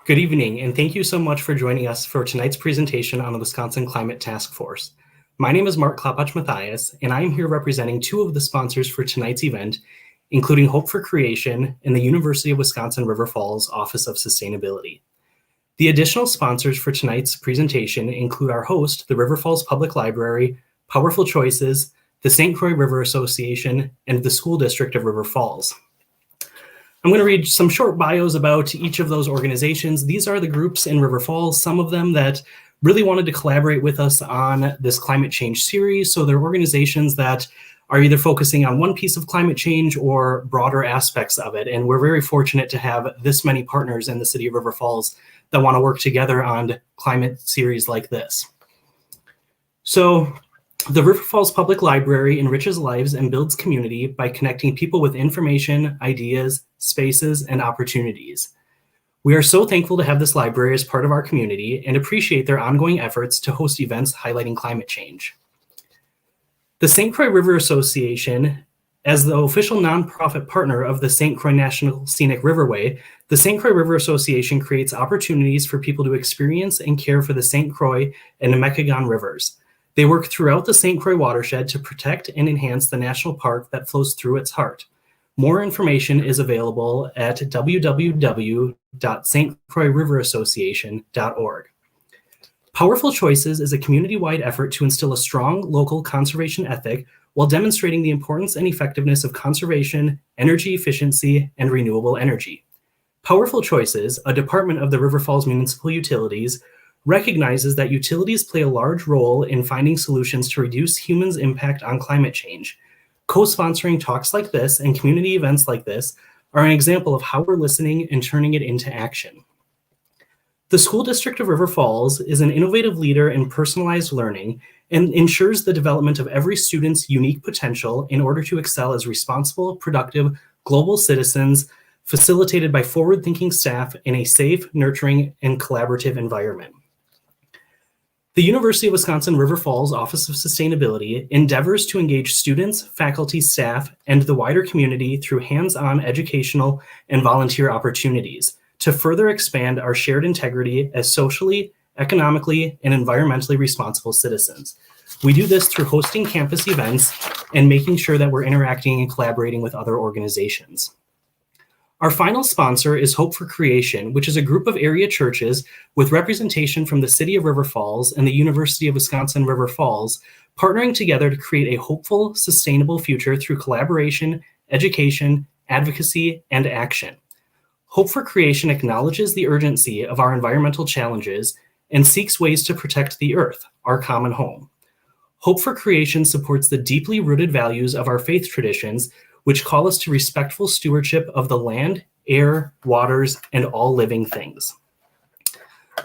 Good evening, and thank you so much for joining us for tonight's presentation on the Wisconsin Climate Task Force. My name is Mark Klapach-Mathias, and I am here representing two of the sponsors for tonight's event, including Hope for Creation and the University of Wisconsin-River Falls Office of Sustainability. The additional sponsors for tonight's presentation include our host, the River Falls Public Library, Powerful Choices, the St. Croix River Association, and the School District of River Falls. I'm going to read some short bios about each of those organizations. These are the groups in River Falls, some of them that really wanted to collaborate with us on this climate change series. So they're organizations that are either focusing on one piece of climate change or broader aspects of it. And we're very fortunate to have this many partners in the city of River Falls that want to work together on climate series like this. So the River Falls Public Library enriches lives and builds community by connecting people with information, ideas, spaces, and opportunities. We are so thankful to have this library as part of our community and appreciate their ongoing efforts to host events highlighting climate change. The St. Croix River Association, as the official nonprofit partner of the St. Croix National Scenic Riverway, the St. Croix River Association creates opportunities for people to experience and care for the St. Croix and Nemekaghan rivers. They work throughout the St. Croix watershed to protect and enhance the national park that flows through its heart. More information is available at www.stcroixriverassociation.org. Powerful Choices is a community-wide effort to instill a strong local conservation ethic while demonstrating the importance and effectiveness of conservation, energy efficiency, and renewable energy. Powerful Choices, a department of the River Falls Municipal Utilities, recognizes that utilities play a large role in finding solutions to reduce humans' impact on climate change. Co-sponsoring talks like this and community events like this are an example of how we're listening and turning it into action. The School District of River Falls is an innovative leader in personalized learning and ensures the development of every student's unique potential in order to excel as responsible, productive, global citizens, facilitated by forward-thinking staff in a safe, nurturing, and collaborative environment. The University of Wisconsin-River Falls Office of Sustainability endeavors to engage students, faculty, staff, and the wider community through hands-on educational and volunteer opportunities to further expand our shared integrity as socially, economically, and environmentally responsible citizens. We do this through hosting campus events and making sure that we're interacting and collaborating with other organizations. Our final sponsor is Hope for Creation, which is a group of area churches with representation from the City of River Falls and the University of Wisconsin-River Falls, partnering together to create a hopeful, sustainable future through collaboration, education, advocacy, and action. Hope for Creation acknowledges the urgency of our environmental challenges and seeks ways to protect the earth, our common home. Hope for Creation supports the deeply rooted values of our faith traditions, which call us to respectful stewardship of the land, air, waters, and all living things.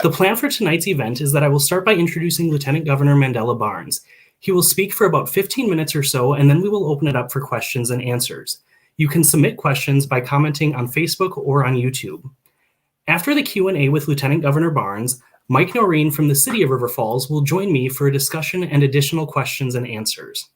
The plan for tonight's event is that I will start by introducing Lieutenant Governor Mandela Barnes. He will speak for about 15 minutes or so, and then we will open it up for questions and answers. You can submit questions by commenting on Facebook or on YouTube. After the Q&A with Lieutenant Governor Barnes, Mike Noreen from the City of River Falls will join me for a discussion and additional questions and answers.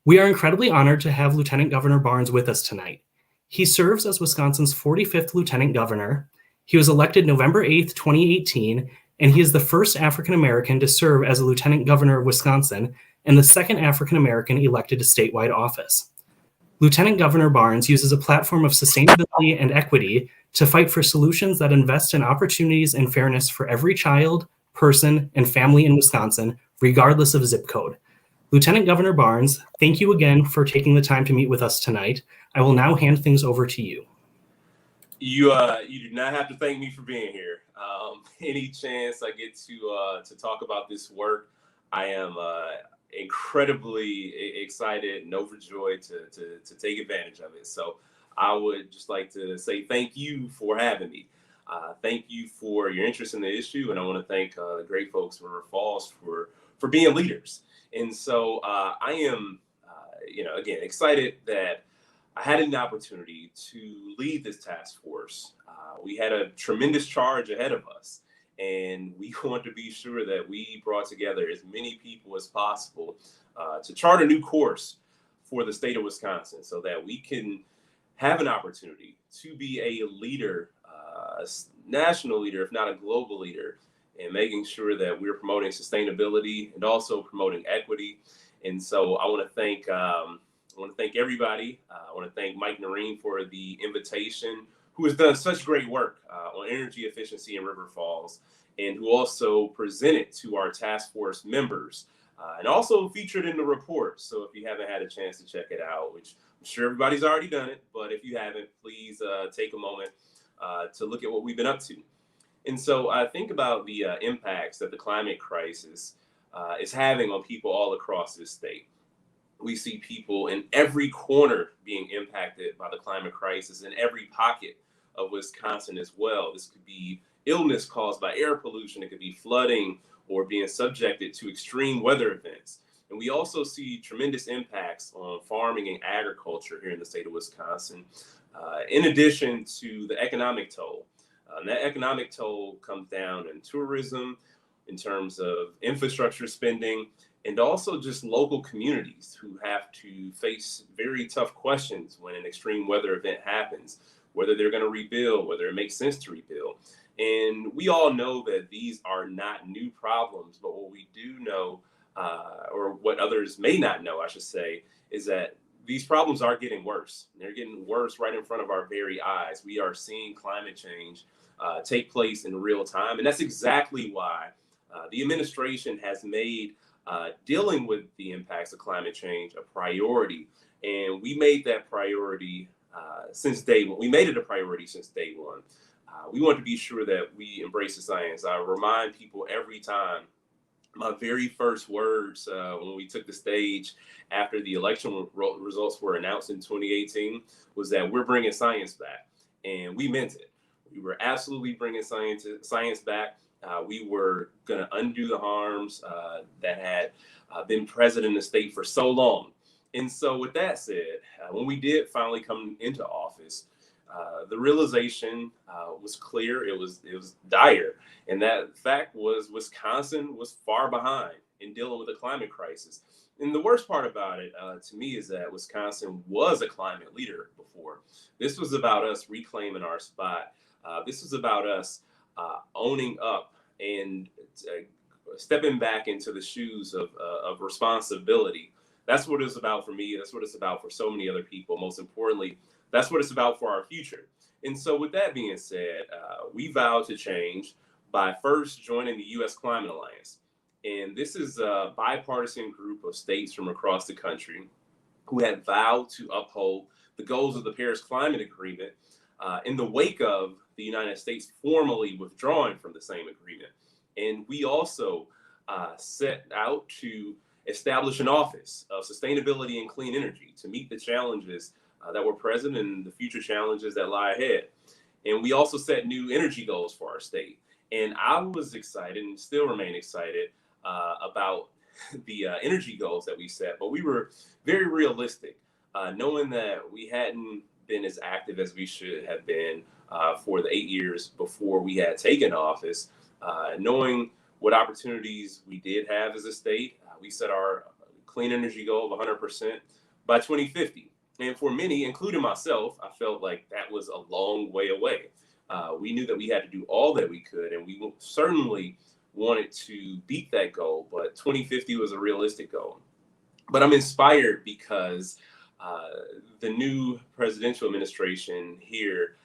We are incredibly honored to have Lieutenant Governor Barnes with us tonight. He serves as Wisconsin's 45th Lieutenant Governor. He was elected November 8th, 2018, and he is the first African American to serve as a Lieutenant Governor of Wisconsin and the second African American elected to statewide office. Lieutenant Governor Barnes uses a platform of sustainability and equity to fight for solutions that invest in opportunities and fairness for every child, person, and family in Wisconsin, regardless of zip code. Lieutenant Governor Barnes, thank you again for taking the time to meet with us tonight. I will now hand things over to you. You do not have to thank me for being here. Any chance I get to talk about this work, I am incredibly excited and overjoyed to take advantage of it. So I would just like to say thank you for having me. Thank you for your interest in the issue, and I want to thank the great folks from River Falls for being leaders. And so I am, again, excited that I had an opportunity to lead this task force. We had a tremendous charge ahead of us, and we want to be sure that we brought together as many people as possible to chart a new course for the state of Wisconsin so that we can have an opportunity to be a leader national leader, if not a global leader, in making sure that we're promoting sustainability and also promoting equity. And so I want to thank everybody. I want to thank Mike Noreen for the invitation, who has done such great work on energy efficiency in River Falls, and who also presented to our task force members and also featured in the report. So if you haven't had a chance to check it out, which I'm sure everybody's already done it, but if you haven't, please take a moment to look at what we've been up to. And so I think about the impacts that the climate crisis is having on people all across this state. We see people in every corner being impacted by the climate crisis, in every pocket of Wisconsin as well. This could be illness caused by air pollution. It could be flooding or being subjected to extreme weather events. And we also see tremendous impacts on farming and agriculture here in the state of Wisconsin, in addition to the economic toll. And that economic toll comes down in tourism, in terms of infrastructure spending, and also just local communities who have to face very tough questions when an extreme weather event happens, whether they're going to rebuild, whether it makes sense to rebuild. And we all know that these are not new problems, but what we do know, or what others may not know, I should say, is that these problems are getting worse. They're getting worse right in front of our very eyes. We are seeing climate change take place in real time. And that's exactly why the administration has made dealing with the impacts of climate change a priority. And we made that priority since day one. We made it a priority since day one. We want to be sure that we embrace the science. I remind people every time, my very first words when we took the stage after the election results were announced in 2018 was that we're bringing science back. And we meant it. We were absolutely bringing science back. We were going to undo the harms that had been present in the state for so long. And so with that said, when we did finally come into office, the realization was clear. It was dire. And that fact was Wisconsin was far behind in dealing with the climate crisis. And the worst part about it, to me, is that Wisconsin was a climate leader before. This was about us reclaiming our spot. This was about us owning up and stepping back into the shoes of responsibility. That's what it's about for me. That's what it's about for so many other people. Most importantly, that's what it's about for our future. And so with that being said, we vowed to change by first joining the U.S. Climate Alliance. And this is a bipartisan group of states from across the country who had vowed to uphold the goals of the Paris Climate Agreement in the wake of the United States formally withdrawing from the same agreement. And we also set out to establish an office of sustainability and clean energy to meet the challenges that were present and the future challenges that lie ahead. And we also set new energy goals for our state. And I was excited and still remain excited about the energy goals that we set, but we were very realistic, knowing that we hadn't been as active as we should have been for the 8 years before we had taken office, knowing what opportunities we did have as a state. We set our clean energy goal of 100% by 2050. And for many, including myself, I felt like that was a long way away. We knew that we had to do all that we could, and we certainly wanted to beat that goal, but 2050 was a realistic goal. But I'm inspired because the new presidential administration here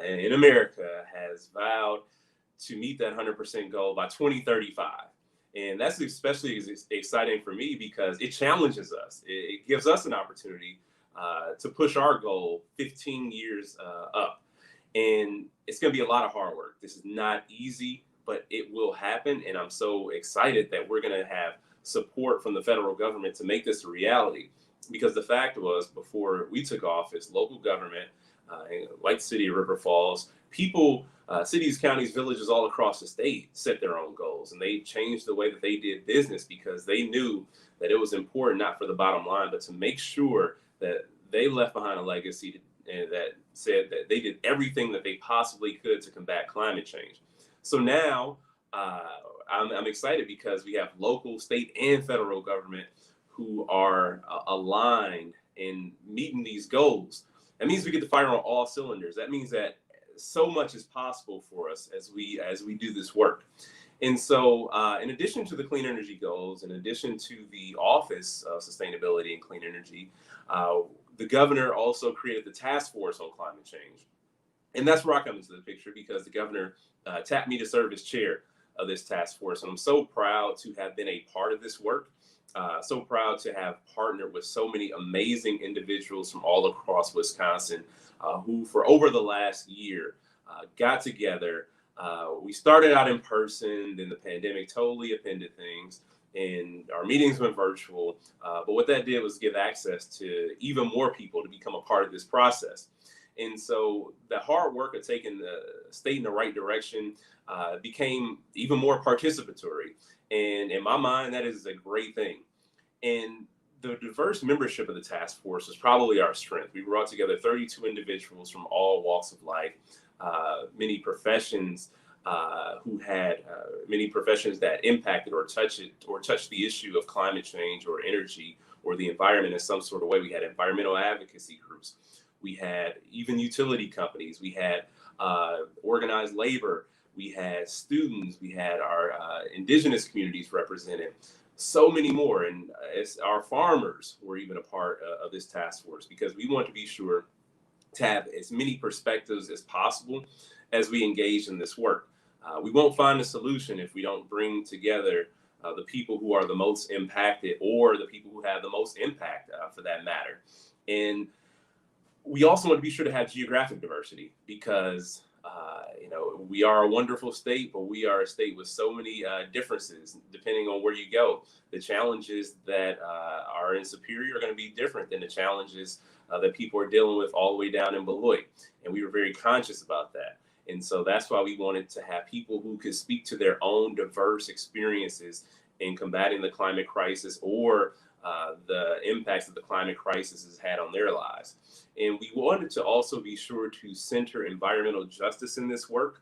in America has vowed to meet that 100% goal by 2035. And that's especially exciting for me because it challenges us. It gives us an opportunity to push our goal 15 years up. And it's going to be a lot of hard work. This is not easy, but it will happen. And I'm so excited that we're going to have support from the federal government to make this a reality. Because the fact was, before we took office, local government, like the city of River Falls, people, cities, counties, villages all across the state set their own goals. And they changed the way that they did business because they knew that it was important, not for the bottom line, but to make sure that they left behind a legacy that said that they did everything that they possibly could to combat climate change. So now I'm excited because we have local, state, and federal government who are aligned in meeting these goals. That means we get to fire on all cylinders. That means that so much is possible for us as we do this work. And so, in addition to the clean energy goals, in addition to the Office of Sustainability and Clean Energy, the governor also created the Taskforce on Climate Change. And that's where I come into the picture, because the governor tapped me to serve as chair of this task force. And I'm so proud to have been a part of this work. So proud to have partnered with so many amazing individuals from all across Wisconsin who, for over the last year, got together. We started out in person, then the pandemic totally upended things, and our meetings went virtual. But what that did was give access to even more people to become a part of this process. And so the hard work of taking the state in the right direction became even more participatory. And in my mind, that is a great thing. And the diverse membership of the task force is probably our strength. We brought together 32 individuals from all walks of life, many professions many professions that impacted or touched the issue of climate change or energy or the environment in some sort of way. We had environmental advocacy groups. We had even utility companies. We had organized labor. We had students. We had our indigenous communities represented. So many more. And our farmers were even a part of this task force, because we want to be sure to have as many perspectives as possible as we engage in this work. We won't find a solution if we don't bring together the people who are the most impacted, or the people who have the most impact for that matter. And we also want to be sure to have geographic diversity, because we are a wonderful state, but we are a state with so many differences depending on where you go. The challenges that are in Superior are going to be different than the challenges that people are dealing with all the way down in Beloit. And we were very conscious about that. And so that's why we wanted to have people who could speak to their own diverse experiences in combating the climate crisis, or the impacts that the climate crisis has had on their lives. And we wanted to also be sure to center environmental justice in this work.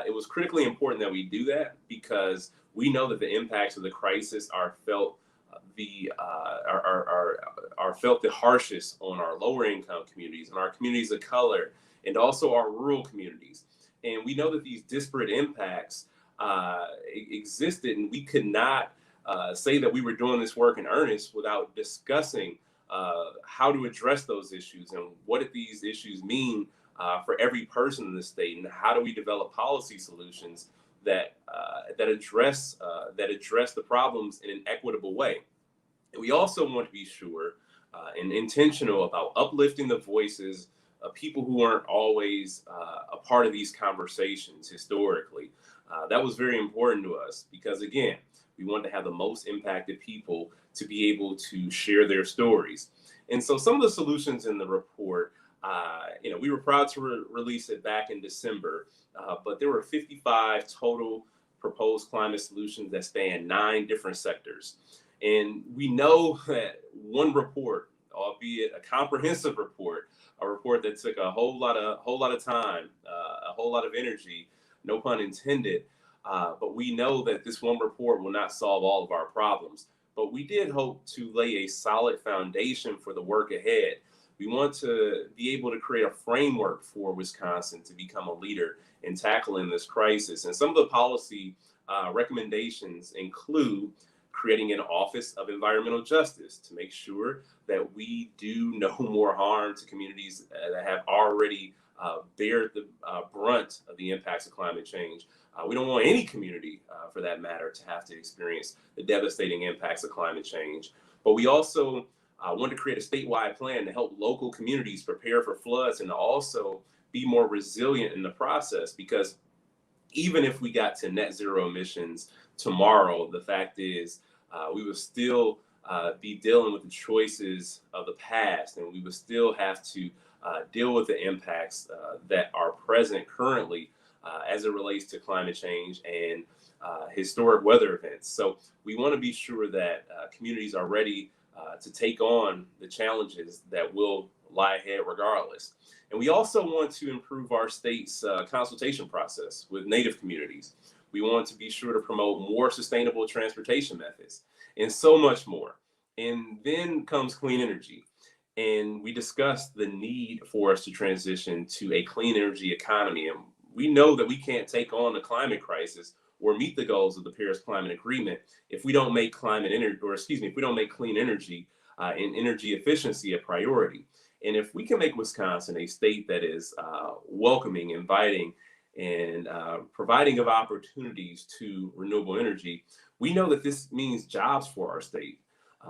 It was critically important that we do that, because we know that the impacts of the crisis are felt felt the harshest on our lower income communities and our communities of color, and also our rural communities. And we know that these disparate impacts existed, and we could not say that we were doing this work in earnest without discussing how to address those issues, and what do these issues mean for every person in the state, and how do we develop policy solutions that address the problems in an equitable way. And we also want to be sure and intentional about uplifting the voices of people who aren't always a part of these conversations historically. That was very important to us, because again, we want to have the most impacted people to be able to share their stories. And so some of the solutions in the report, we were proud to release it back in December, but there were 55 total proposed climate solutions that span 9 different sectors. And we know that one report, albeit a comprehensive report, a report that took a whole lot of time, a whole lot of energy, no pun intended, but we know that this one report will not solve all of our problems. But we did hope to lay a solid foundation for the work ahead. We want to be able to create a framework for Wisconsin to become a leader in tackling this crisis. And some of the policy recommendations include creating an Office of Environmental Justice to make sure that we do no more harm to communities that have already bared the brunt of the impacts of climate change. We don't want any community, for that matter, to have to experience the devastating impacts of climate change. But we also want to create a statewide plan to help local communities prepare for floods, and to also be more resilient in the process, because even if we got to net zero emissions tomorrow, the fact is we will still be dealing with the choices of the past, and we will still have to deal with the impacts that are present currently as it relates to climate change and historic weather events. So we want to be sure that communities are ready to take on the challenges that will lie ahead regardless. And we also want to improve our state's consultation process with Native communities. We want to be sure to promote more sustainable transportation methods, and so much more. And then comes clean energy. and we discussed the need for us to transition to a clean energy economy. And we know that we can't take on the climate crisis or meet the goals of the Paris Climate Agreement if we don't make if we don't make clean energy and energy efficiency a priority. And if we can make Wisconsin a state that is welcoming, inviting, and providing of opportunities to renewable energy, we know that this means jobs for our state.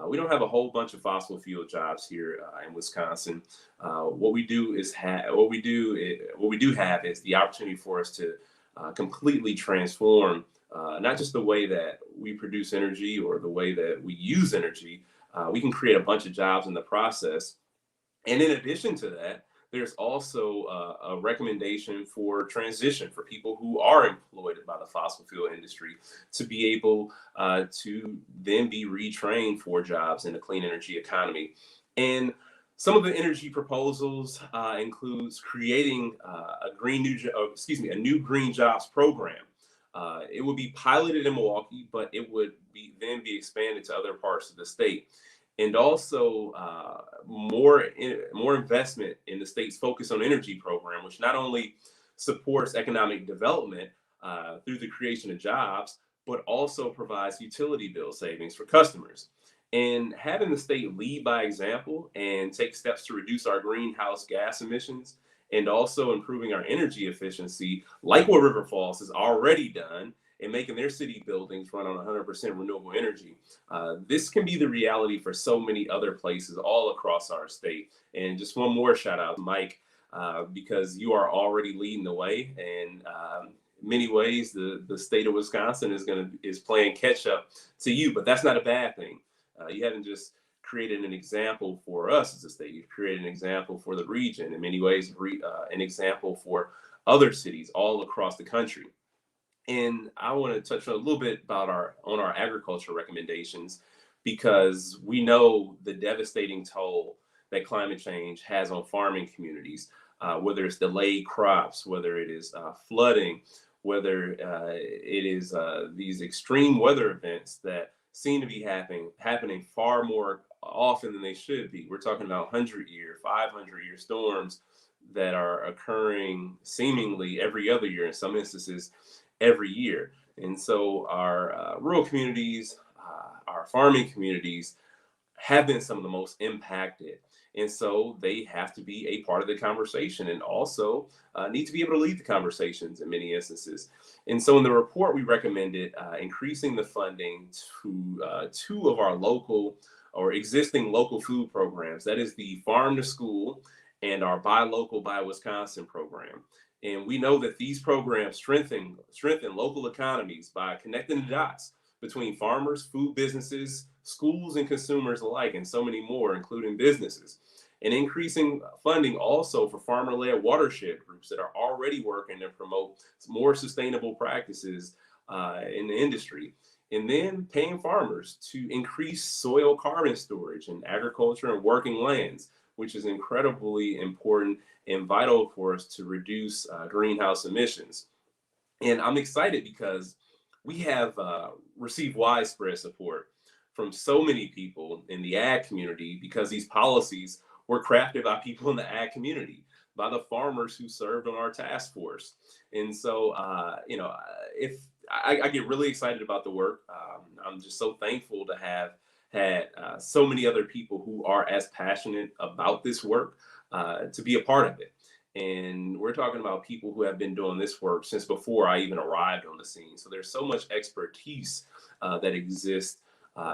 We don't have a whole bunch of fossil fuel jobs here in Wisconsin. What we do have is the opportunity for us to completely transform not just the way that we produce energy or the way that we use energy. We can create a bunch of jobs in the process. And in addition to that, there's also a recommendation for transition for people who are employed by the fossil fuel industry to be able to then be retrained for jobs in the clean energy economy. And some of the energy proposals includes creating a new green jobs program. It would be piloted in Milwaukee, but it would then be expanded to other parts of the state. And also more investment in the state's Focus on Energy program, which not only supports economic development through the creation of jobs, but also provides utility bill savings for customers. And having the state lead by example and take steps to reduce our greenhouse gas emissions and also improving our energy efficiency, like what River Falls has already done, and making their city buildings run on 100% renewable energy. This can be the reality for so many other places all across our state. And just one more shout out to Mike, because you are already leading the way. And in many ways, the state of Wisconsin is playing catch up to you, but that's not a bad thing. You haven't just created an example for us as a state, you've created an example for the region, in many ways, an example for other cities all across the country. And I want to touch on a little bit about our agriculture recommendations, because we know the devastating toll that climate change has on farming communities, whether it's delayed crops, whether it is flooding, whether it is these extreme weather events that seem to be happening far more often than they should be. We're talking about 100-year, 500-year storms that are occurring seemingly every other year, in some instances every year. And so our rural communities, our farming communities have been some of the most impacted. And so they have to be a part of the conversation and also need to be able to lead the conversations in many instances. And so in the report, we recommended increasing the funding to two of our local or existing local food programs. That is the Farm to School and our Buy Local, Buy Wisconsin program. And we know that these programs strengthen local economies by connecting the dots between farmers, food businesses, schools, and consumers alike, and so many more, including businesses. And increasing funding also for farmer-led watershed groups that are already working to promote more sustainable practices in the industry. And then paying farmers to increase soil carbon storage in agriculture and working lands, which is incredibly important and vital for us to reduce greenhouse emissions. And I'm excited because we have received widespread support from so many people in the ag community, because these policies were crafted by people in the ag community, by the farmers who served on our task force. And so, if I get really excited about the work, I'm just so thankful to have had so many other people who are as passionate about this work to be a part of it. And we're talking about people who have been doing this work since before I even arrived on the scene. So there's so much expertise that exists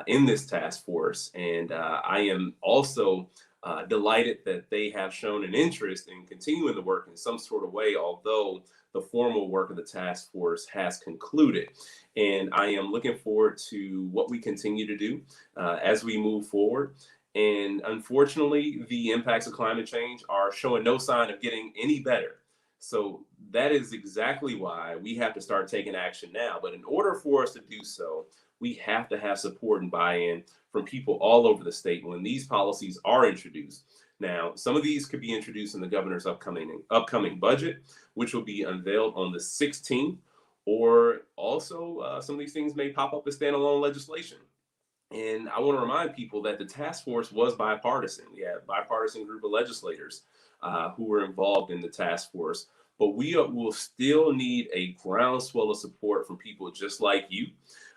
in this task force. And I am also delighted that they have shown an interest in continuing the work in some sort of way, although the formal work of the task force has concluded. And I am looking forward to what we continue to do as we move forward. And unfortunately, the impacts of climate change are showing no sign of getting any better. So that is exactly why we have to start taking action now. But in order for us to do so, we have to have support and buy-in from people all over the state when these policies are introduced. Now, some of these could be introduced in the governor's upcoming budget, which will be unveiled on the 16th, or also some of these things may pop up as standalone legislation. And I want to remind people that the task force was bipartisan. We had a bipartisan group of legislators who were involved in the task force. But we will still need a groundswell of support from people just like you.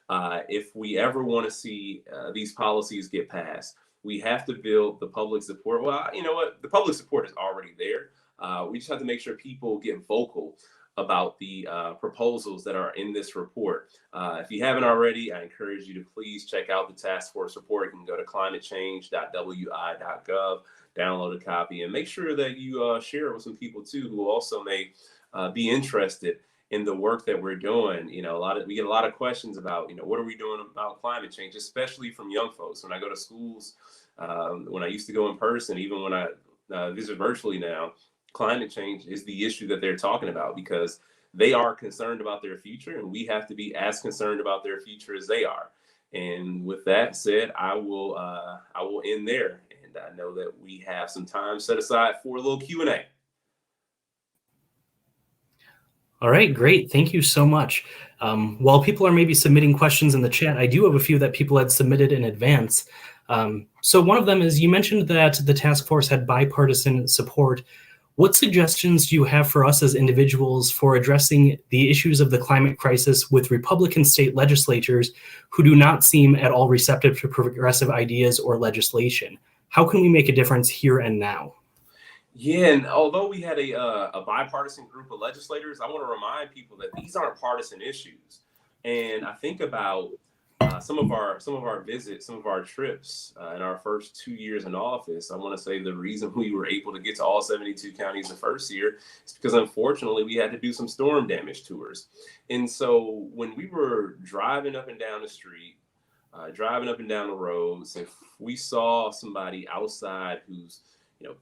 If we ever want to see these policies get passed, we have to build the public support. Well, you know what? The public support is already there. We just have to make sure people get vocal about the proposals that are in this report. If you haven't already, I encourage you to please check out the task force report. You can go to climatechange.wi.gov, download a copy, and make sure that you share it with some people too who also may be interested in the work that we're doing. You know, we get a lot of questions about, what are we doing about climate change, especially from young folks. When I go to schools, when I used to go in person, even when I visit virtually now, climate change is the issue that they're talking about because they are concerned about their future, and we have to be as concerned about their future as they are. And with that said, I will end there, and I know that we have some time set aside for a little Q&A. All right, great. Thank you so much. While people are maybe submitting questions in the chat, I do have a few that people had submitted in advance. So one of them is, you mentioned that the task force had bipartisan support. What suggestions do you have for us as individuals for addressing the issues of the climate crisis with Republican state legislatures who do not seem at all receptive to progressive ideas or legislation? How can we make a difference here and now? Yeah, and although we had a bipartisan group of legislators, I want to remind people that these aren't partisan issues. And I think about some of our visits, some of our trips in our first 2 years in office. I want to say the reason we were able to get to all 72 counties the first year is because, unfortunately, we had to do some storm damage tours. And so when we were driving up and down the street, driving up and down the roads, if we saw somebody outside who's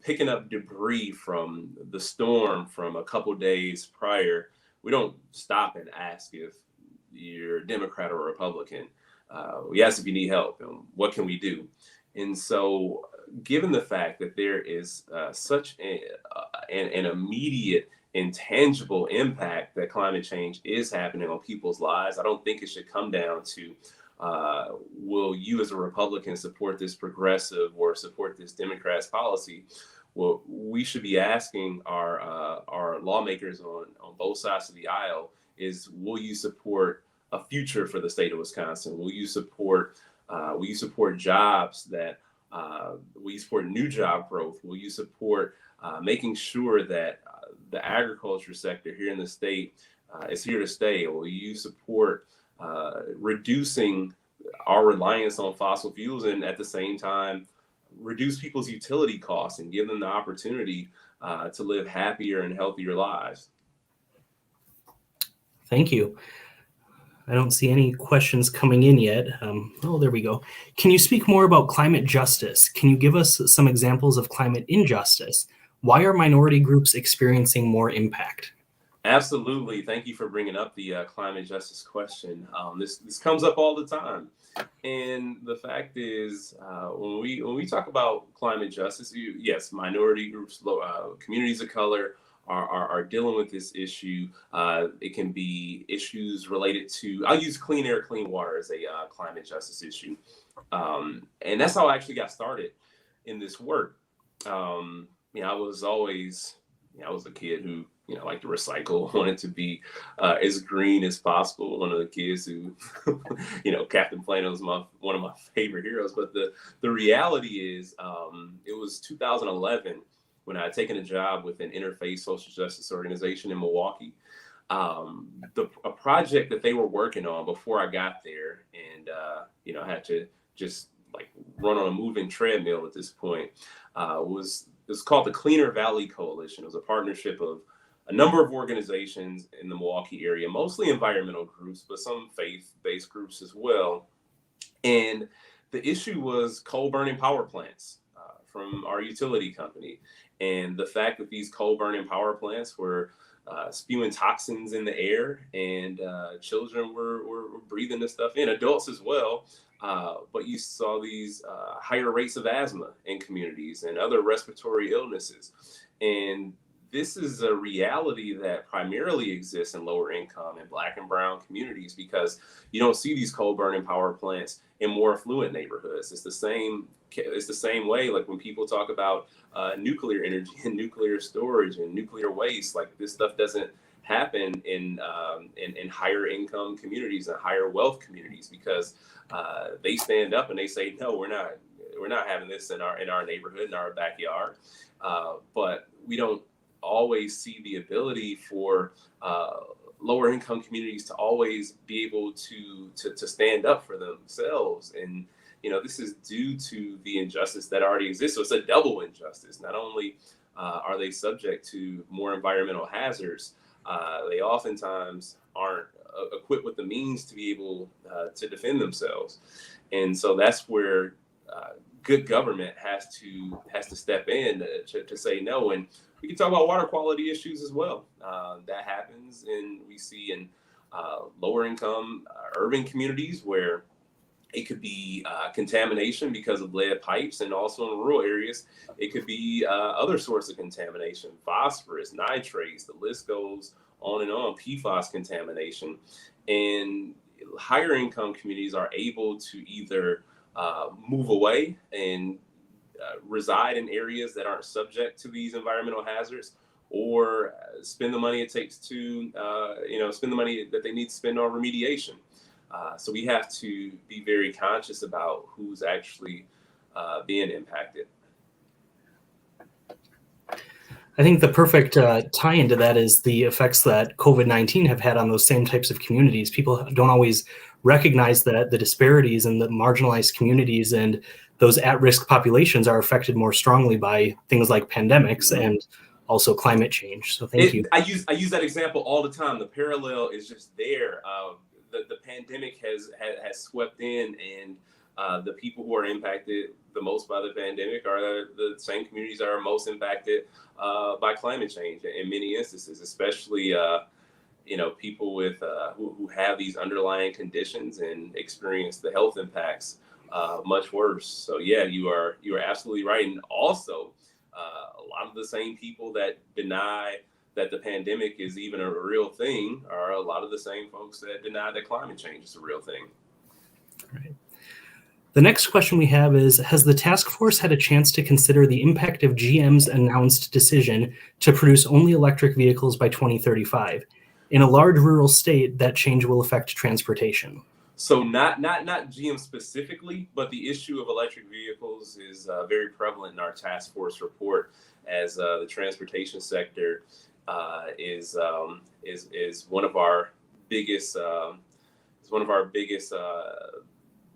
picking up debris from the storm from a couple days prior, we don't stop and ask if you're a Democrat or Republican. We ask if you need help and what can we do. And so, given the fact that there is such an immediate, intangible impact that climate change is happening on people's lives, I don't think it should come down to will you as a Republican support this progressive or support this Democrat's policy? Well, we should be asking our lawmakers on both sides of the aisle is, will you support a future for the state of Wisconsin? Will you support jobs that will you support new job growth? Will you support making sure that the agriculture sector here in the state is here to stay? Will you support reducing our reliance on fossil fuels and at the same time reduce people's utility costs and give them the opportunity to live happier and healthier lives? Thank you. I don't see any questions coming in yet. Oh, there we go. Can you speak more about climate justice? Can you give us some examples of climate injustice? Why are minority groups experiencing more impact? Absolutely. Thank you for bringing up the climate justice question. This comes up all the time. And the fact is, when we talk about climate justice, yes, minority groups, communities of color are dealing with this issue. It can be issues related to, I'll use clean air, clean water as a climate justice issue. And that's how I actually got started in this work. I was a kid who liked to recycle, wanted to be as green as possible. One of the kids who, Captain Plano is one of my favorite heroes. But the reality is, it was 2011 when I had taken a job with an interfaith social justice organization in Milwaukee. A project that they were working on before I got there, and I had to just run on a moving treadmill at this point, was called the Cleaner Valley Coalition. It was a partnership of a number of organizations in the Milwaukee area, mostly environmental groups, but some faith-based groups as well. And the issue was coal burning power plants from our utility company. And the fact that these coal burning power plants were spewing toxins in the air, and children were breathing this stuff in, adults as well. But you saw these higher rates of asthma in communities and other respiratory illnesses. And this is a reality that primarily exists in lower income and Black and brown communities, because you don't see these coal burning power plants in more affluent neighborhoods. It's the same way, like when people talk about nuclear energy and nuclear storage and nuclear waste, like this stuff doesn't happen in higher income communities and higher wealth communities, because they stand up and they say, no, we're not having this in our neighborhood, in our backyard. But we don't always see the ability for lower income communities to always be able to stand up for themselves. And this is due to the injustice that already exists. So it's a double injustice. Not only are they subject to more environmental hazards, they oftentimes aren't equipped with the means to be able to defend themselves. And so that's where good government has to step in to say no. And we can talk about water quality issues as well. That happens, and we see in lower income urban communities where it could be contamination because of lead pipes, and also in rural areas, it could be other sorts of contamination, phosphorus, nitrates, the list goes on and on, PFAS contamination. And higher income communities are able to either move away and reside in areas that aren't subject to these environmental hazards, or spend the money it takes to, spend the money that they need to spend on remediation. So we have to be very conscious about who's actually being impacted. I think the perfect tie into that is the effects that COVID-19 have had on those same types of communities. People don't always recognize that the disparities in the marginalized communities and those at-risk populations are affected more strongly by things like pandemics and also climate change. So thank you. I use that example all the time. The parallel is just there. The pandemic has swept in, and the people who are impacted the most by the pandemic are the same communities that are most impacted by climate change in many instances, especially people with who have these underlying conditions and experience the health impacts much worse. So yeah, you are absolutely right. And also a lot of the same people that deny that the pandemic is even a real thing are a lot of the same folks that deny that climate change is a real thing. Right. The next question we have is, has the task force had a chance to consider the impact of GM's announced decision to produce only electric vehicles by 2035? In a large rural state, that change will affect transportation. So not GM specifically, but the issue of electric vehicles is very prevalent in our task force report, as the transportation sector is one of our biggest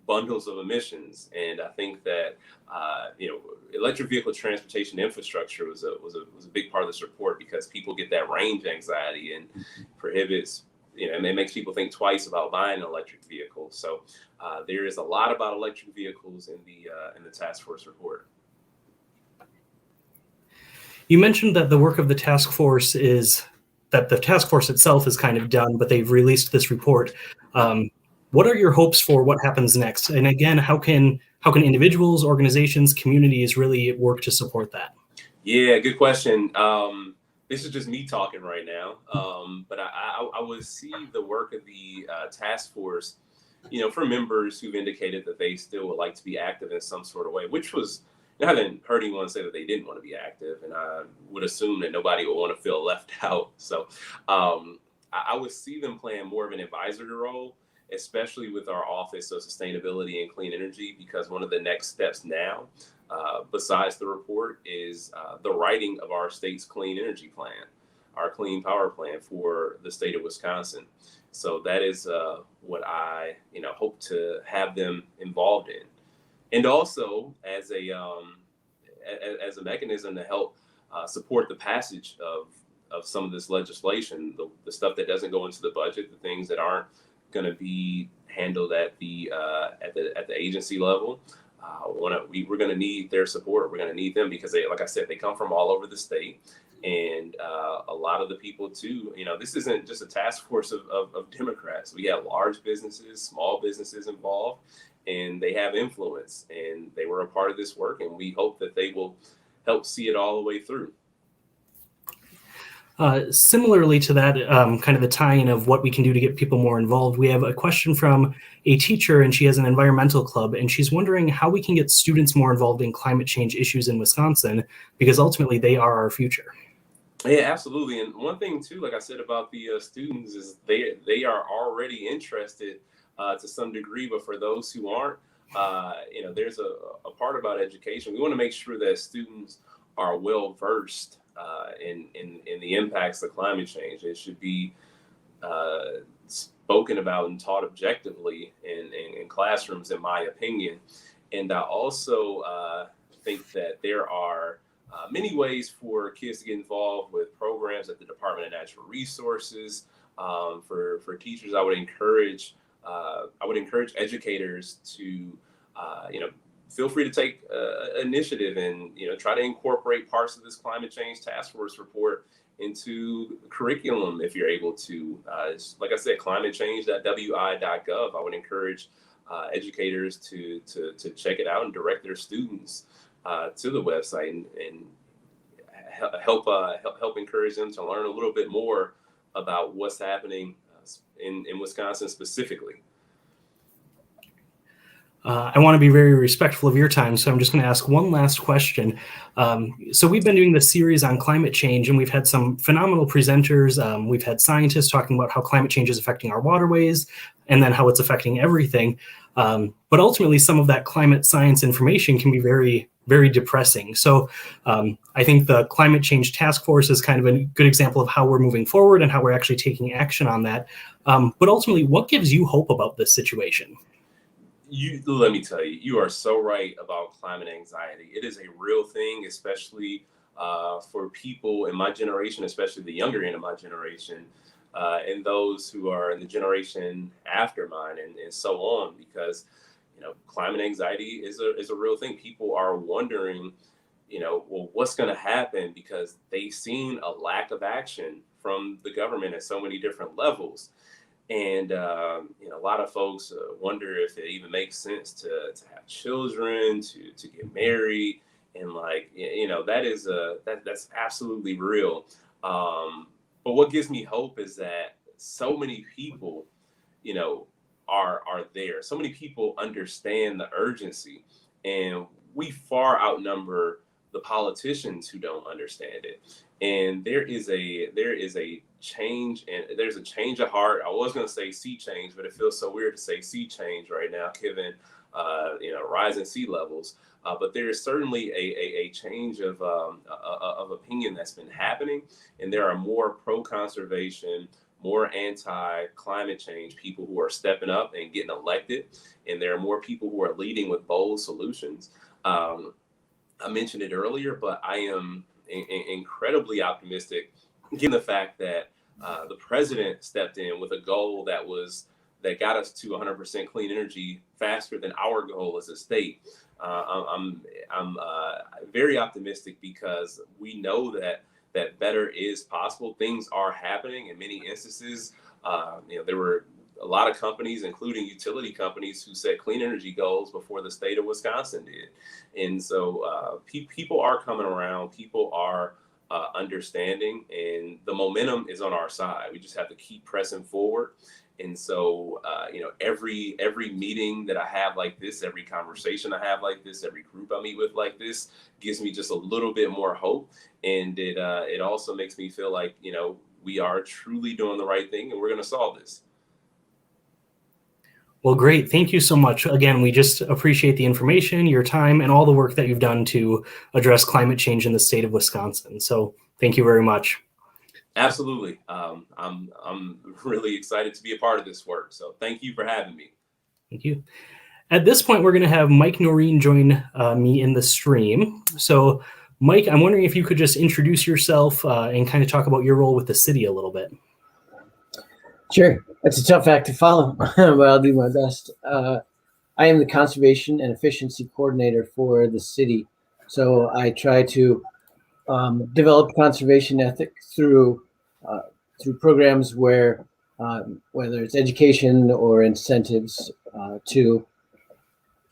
bundles of emissions. And I think that electric vehicle transportation infrastructure was a big part of this report, because people get that range anxiety and prohibits, and it makes people think twice about buying an electric vehicle. So there is a lot about electric vehicles in the task force report. You mentioned that the work of the task force itself is kind of done, but they've released this report. What are your hopes for what happens next? And again, how can individuals, organizations, communities really work to support that? Yeah, good question. This is just me talking right now, but I would see the work of the task force, for members who've indicated that they still would like to be active in some sort of way, which was, I haven't heard anyone say that they didn't want to be active, and I would assume that nobody would want to feel left out. So I would see them playing more of an advisory role, especially with our Office of Sustainability and Clean Energy, because one of the next steps now, besides the report, is the writing of our state's clean energy plan, our clean power plan for the state of Wisconsin. So that is what I hope to have them involved in, and also as a mechanism to help support the passage of some of this legislation, the stuff that doesn't go into the budget, the things that aren't going to be handled at the agency level. We're going to need their support. We're going to need them, because they, like I said, they come from all over the state, and a lot of the people too. This isn't just a task force of Democrats. We have large businesses, small businesses involved, and they have influence, and they were a part of this work, and we hope that they will help see it all the way through. Similarly to that, kind of the tie-in of what we can do to get people more involved, we have a question from a teacher, and she has an environmental club, and she's wondering how we can get students more involved in climate change issues in Wisconsin, because ultimately they are our future. Yeah, absolutely. And one thing too, like I said about the students, is they are already interested to some degree. But for those who aren't, there's a part about education. We want to make sure that students are well versed in the impacts of climate change. It should be spoken about and taught objectively in classrooms, in my opinion. And I also think that there are many ways for kids to get involved with programs at the Department of Natural Resources. For teachers, I would encourage educators to feel free to take initiative and try to incorporate parts of this climate change task force report into curriculum if you're able to. Like I said, climatechange.wi.gov. I would encourage educators to check it out and direct their students to the website and help encourage them to learn a little bit more about what's happening in Wisconsin specifically. I want to be very respectful of your time, so I'm just going to ask one last question. So we've been doing this series on climate change, and we've had some phenomenal presenters. We've had scientists talking about how climate change is affecting our waterways, and then how it's affecting everything. But ultimately, some of that climate science information can be very, very depressing. So I think the Climate Change Task Force is kind of a good example of how we're moving forward and how we're actually taking action on that. But ultimately, what gives you hope about this situation? Let me tell you, you are so right about climate anxiety. It is a real thing, especially for people in my generation, especially the younger end of my generation, and those who are in the generation after mine, and so on. Because climate anxiety is a real thing. People are wondering, well, what's going to happen, because they've seen a lack of action from the government at so many different levels. And a lot of folks wonder if it even makes sense to have children, to get married, and that's absolutely real. But what gives me hope is that so many people, are there. So many people understand the urgency, and we far outnumber the politicians who don't understand it. And there is a change, and there's a change of heart. I was going to say sea change, but it feels so weird to say sea change right now, given rising sea levels. But there is certainly a change of opinion that's been happening, and there are more pro-conservation, more anti-climate change people who are stepping up and getting elected, and there are more people who are leading with bold solutions. I mentioned it earlier, but I am incredibly optimistic, given the fact that the president stepped in with a goal that got us to 100% clean energy faster than our goal as a state. I'm very optimistic, because we know that better is possible. Things are happening in many instances. There were a lot of companies, including utility companies, who set clean energy goals before the state of Wisconsin did. And so people are coming around, people are understanding, and the momentum is on our side. We just have to keep pressing forward. And so, every meeting that I have like this, every conversation I have like this, every group I meet with like this, gives me just a little bit more hope. And it also makes me feel like, we are truly doing the right thing, and we're going to solve this. Well, great. Thank you so much. Again, we just appreciate the information, your time, and all the work that you've done to address climate change in the state of Wisconsin. So thank you very much. Absolutely. I'm really excited to be a part of this work. So thank you for having me. Thank you. At this point, we're going to have Mike Noreen join me in the stream. So Mike, I'm wondering if you could just introduce yourself and kind of talk about your role with the city a little bit. Sure. That's a tough act to follow, but I'll do my best. I am the Conservation and Efficiency Coordinator for the city. So I try to develop conservation ethics through programs where, whether it's education or incentives, to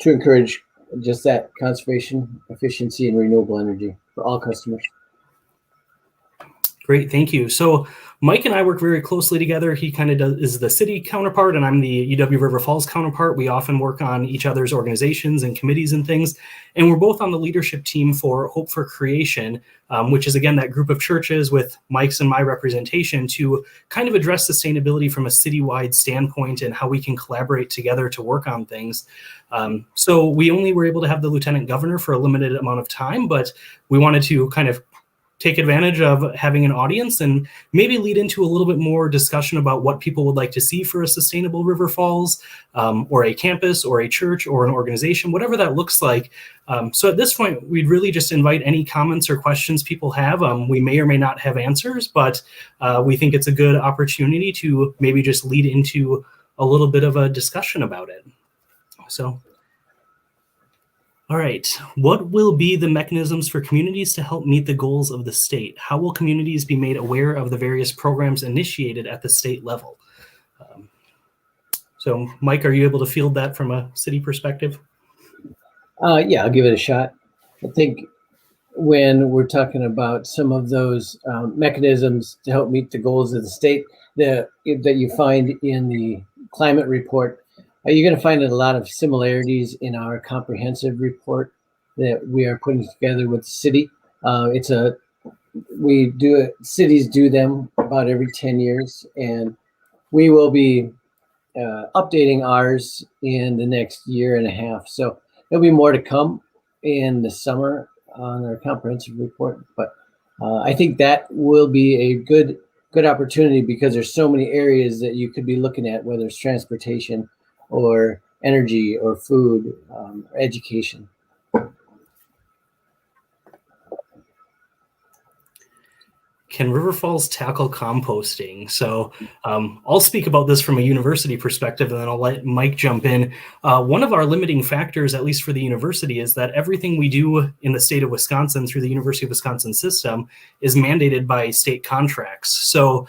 encourage just that conservation, efficiency, and renewable energy for all customers. Great, thank you. So Mike and I work very closely together. He kind of is the city counterpart, and I'm the UW River Falls counterpart. We often work on each other's organizations and committees and things. And we're both on the leadership team for Hope for Creation, which is, again, that group of churches with Mike's and my representation to kind of address sustainability from a citywide standpoint and how we can collaborate together to work on things. So we only were able to have the lieutenant governor for a limited amount of time, but we wanted to kind of take advantage of having an audience and maybe lead into a little bit more discussion about what people would like to see for a sustainable River Falls, or a campus or a church or an organization, whatever that looks like. So at this point, we'd really just invite any comments or questions people have. We may or may not have answers, but we think it's a good opportunity to maybe just lead into a little bit of a discussion about it. So, all right, what will be the mechanisms for communities to help meet the goals of the state? How will communities be made aware of the various programs initiated at the state level? So Mike, are you able to field that from a city perspective? Yeah, I'll give it a shot. I think when we're talking about some of those mechanisms to help meet the goals of the state that you find in the climate report, you're going to find a lot of similarities in our comprehensive report that we are putting together with the city. Cities do them about every 10 years, and we will be updating ours in the next year and a half. So there'll be more to come in the summer on our comprehensive report. But I think that will be a good opportunity because there's so many areas that you could be looking at, whether it's transportation or energy or food, or education. Can River Falls tackle composting? So I'll speak about this from a university perspective, and then I'll let Mike jump in. One of our limiting factors, at least for the university, is that everything we do in the state of Wisconsin through the University of Wisconsin system is mandated by state contracts. So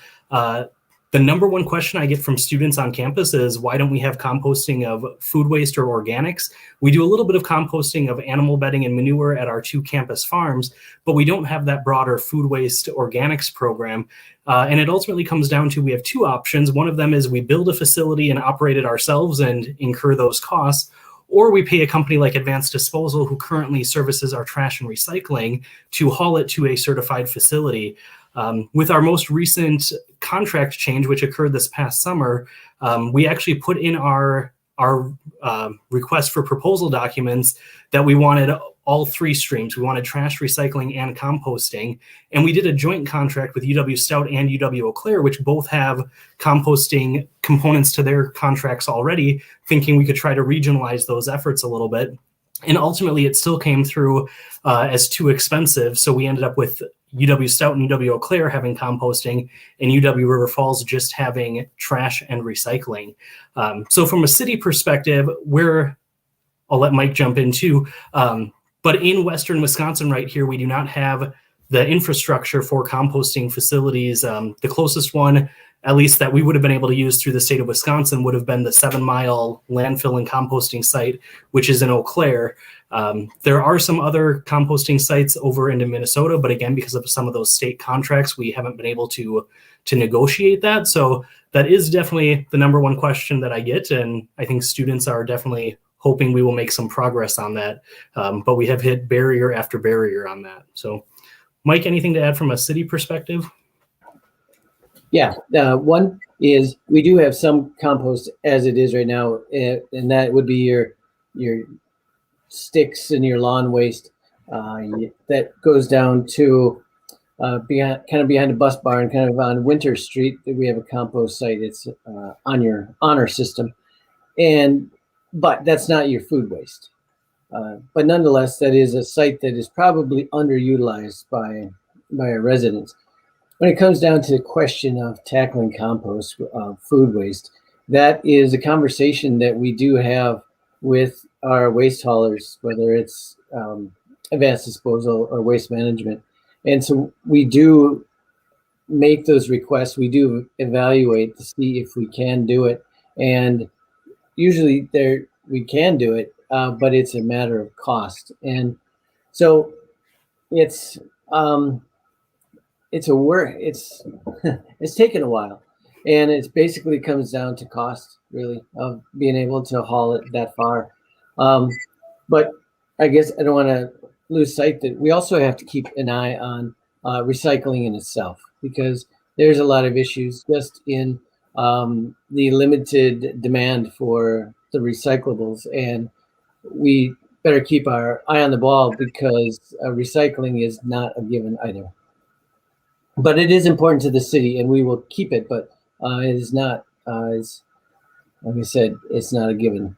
the number one question I get from students on campus is, why don't we have composting of food waste or organics? We do a little bit of composting of animal bedding and manure at our 2 campus farms, but we don't have that broader food waste organics program. And it ultimately comes down to, we have 2 options. One of them is we build a facility and operate it ourselves and incur those costs, or we pay a company like Advanced Disposal, who currently services our trash and recycling, to haul it to a certified facility. With our most recent contract change, which occurred this past summer, we actually put in our request for proposal documents that we wanted all 3 streams. We wanted trash, recycling, and composting. And we did a joint contract with UW Stout and UW Eau Claire, which both have composting components to their contracts already, thinking we could try to regionalize those efforts a little bit. And ultimately, it still came through as too expensive. So we ended up with UW Stout and UW Eau Claire having composting, and UW River Falls just having trash and recycling. So from a city perspective, I'll let Mike jump in too, but in Western Wisconsin right here, we do not have the infrastructure for composting facilities. The closest one, at least that we would have been able to use through the state of Wisconsin, would have been the 7-mile landfill and composting site, which is in Eau Claire. There are some other composting sites over into Minnesota, but again, because of some of those state contracts, we haven't been able to negotiate that. So that is definitely the number one question that I get, and I think students are definitely hoping we will make some progress on that. But we have hit barrier after barrier on that. So Mike, anything to add from a city perspective? Yeah, one is we do have some compost as it is right now, and that would be your sticks and your lawn waste that goes down to behind the bus barn, kind of on Winter Street. We have a compost site. It's on our system, but that's not your food waste. But nonetheless, that is a site that is probably underutilized by our residents. When it comes down to the question of tackling compost food waste, that is a conversation that we do have with our waste haulers, whether it's Advanced Disposal or Waste Management. And so we do make those requests. We do evaluate to see if we can do it. And usually we can do it, but it's a matter of cost. And so it's it's a work. It's it's taken a while, and it basically comes down to cost, really, of being able to haul it that far. Um, but I guess I don't want to lose sight that we also have to keep an eye on recycling in itself, because there's a lot of issues just in the limited demand for the recyclables, and we better keep our eye on the ball, because recycling is not a given either. But it is important to the city, and we will keep it. But it is not, as like I said, it's not a given.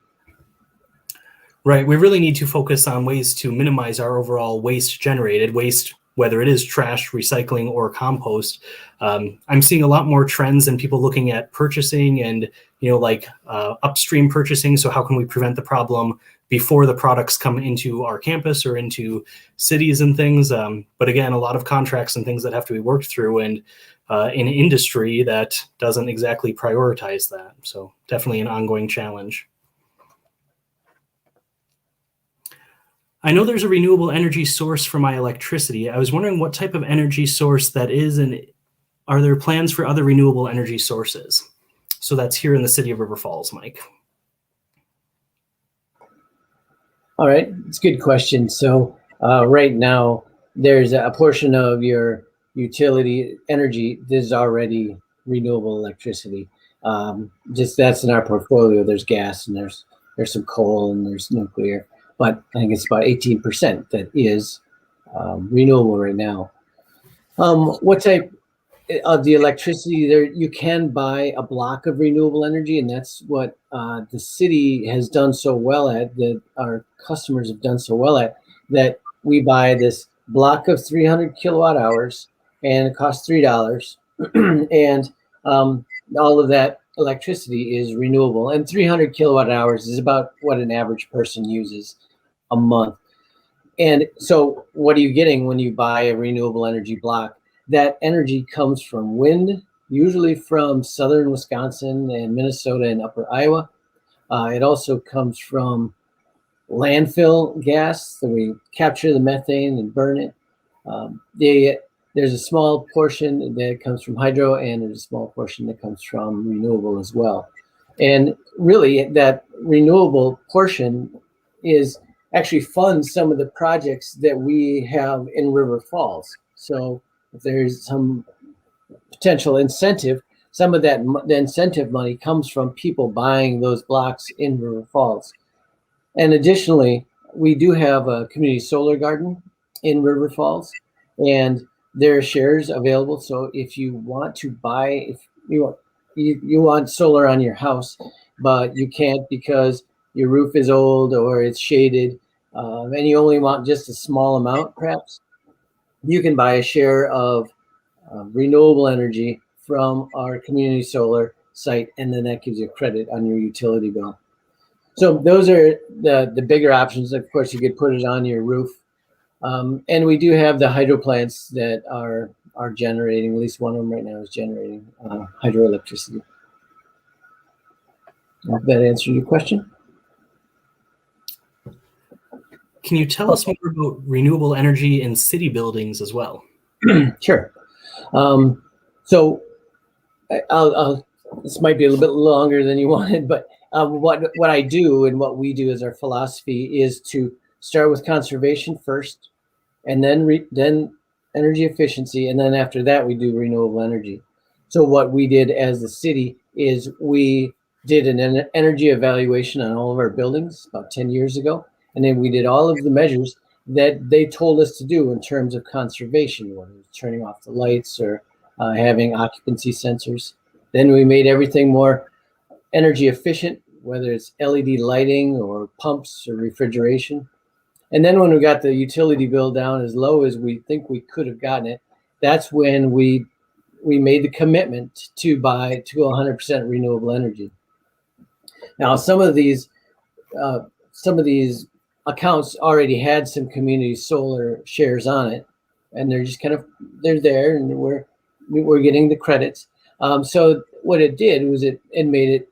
Right. We really need to focus on ways to minimize our overall waste generated, waste, whether it is trash, recycling, or compost. I'm seeing a lot more trends and people looking at purchasing and, like upstream purchasing. So how can we prevent the problem before the products come into our campus or into cities and things? But again, a lot of contracts and things that have to be worked through, and in industry that doesn't exactly prioritize that. So definitely an ongoing challenge. I know there's a renewable energy source for my electricity. I was wondering what type of energy source that is, and are there plans for other renewable energy sources? So that's here in the city of River Falls, Mike. All right, it's a good question. So right now, there's a portion of your utility energy that is already renewable electricity. Just that's in our portfolio. There's gas, and there's some coal, and there's nuclear. But I think it's about 18% that is renewable right now. What type of the electricity there? You can buy a block of renewable energy, and that's what the city has done so well at, that our customers have done so well at, that we buy this block of 300 kilowatt hours, and it costs $3. And all of that electricity is renewable, and 300 kilowatt hours is about what an average person uses a month. And so what are you getting when you buy a renewable energy block? That energy comes from wind, usually from southern Wisconsin and Minnesota and upper Iowa. It also comes from landfill gas, so we capture the methane and burn it. There's a small portion that comes from hydro, and there's a small portion that comes from renewable as well. And really, that renewable portion is actually funds some of the projects that we have in River Falls. So if there's some potential incentive, some of that the incentive money comes from people buying those blocks in River Falls. And additionally, we do have a community solar garden in River Falls, and there are shares available. So if you want to buy, if you want solar on your house, but you can't because your roof is old or it's shaded, and you only want just a small amount, perhaps, you can buy a share of renewable energy from our community solar site, and then that gives you credit on your utility bill. So those are the bigger options. Of course, you could put it on your roof. And we do have the hydro plants that are generating, at least one of them right now is generating hydroelectricity. I hope that answered your question. Can you tell us more about renewable energy in city buildings as well? Sure. So I'll this might be a little bit longer than you wanted, but what I do and what we do as our philosophy is to start with conservation first, and then energy efficiency, and then after that we do renewable energy. So what we did as the city is we did an energy evaluation on all of our buildings about 10 years ago. And then we did all of the measures that they told us to do in terms of conservation, whether it's turning off the lights or having occupancy sensors. Then we made everything more energy efficient, whether it's LED lighting or pumps or refrigeration. And then when we got the utility bill down as low as we think we could have gotten it, that's when we made the commitment to buy to 100% renewable energy. Now, some of these accounts already had some community solar shares on it, and they're just they're there, and we're getting the credits. So what it did was it made it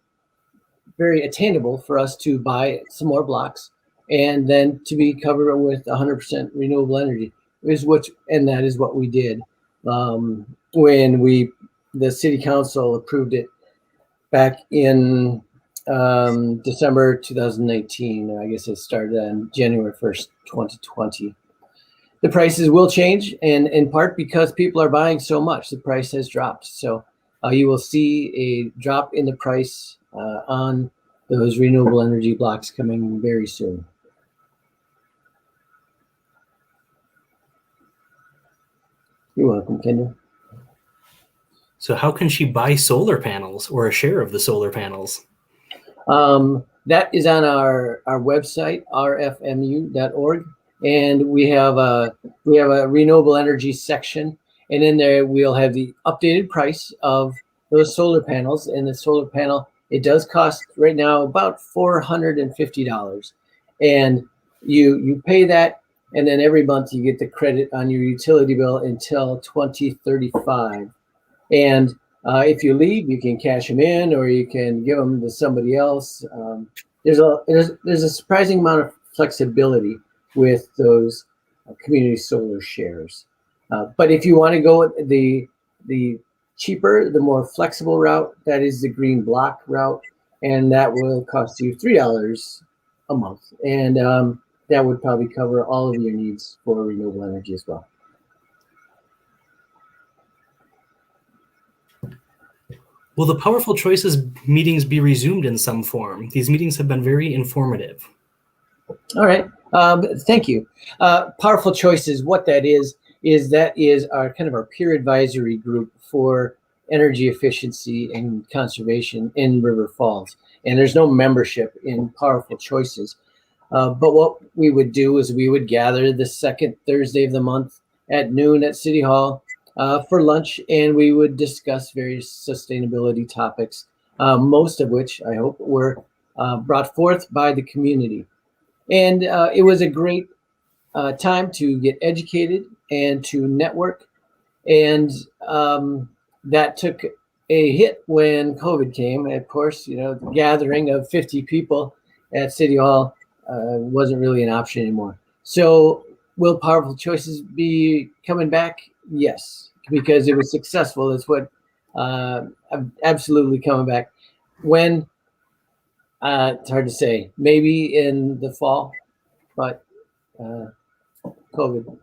very attainable for us to buy some more blocks, and then to be covered with 100% renewable energy and that is what we did. when the city council approved it back in December 2019. I guess it started on January 1st, 2020. The prices will change, and in part because people are buying so much, the price has dropped. So you will see a drop in the price on those renewable energy blocks coming very soon. You're welcome, Kendra. So how can she buy solar panels or a share of the solar panels? That is on our website, rfmu.org, and we have a renewable energy section, and in there we'll have the updated price of those solar panels. And the solar panel, it does cost right now about $450, and you pay that, and then every month you get the credit on your utility bill until 2035. And if you leave, you can cash them in, or you can give them to somebody else. There's a surprising amount of flexibility with those community solar shares. But if you want to go with the cheaper, the more flexible route, that is the green block route, and that will cost you $3 a month, and that would probably cover all of your needs for renewable energy as well. Will the Powerful Choices meetings be resumed in some form? These meetings have been very informative. All right. Thank you. Powerful Choices, what that is our kind of our peer advisory group for energy efficiency and conservation in River Falls. And there's no membership in Powerful Choices. But what we would do is we would gather the second Thursday of the month at noon at City Hall for lunch, and we would discuss various sustainability topics, most of which I hope were brought forth by the community. And it was a great time to get educated and to network. And that took a hit when COVID came. And of course, the gathering of 50 people at City Hall wasn't really an option anymore. So will Powerful Choices be coming back? Yes, because it was successful. That's what absolutely coming back. When? It's hard to say. Maybe in the fall, but COVID.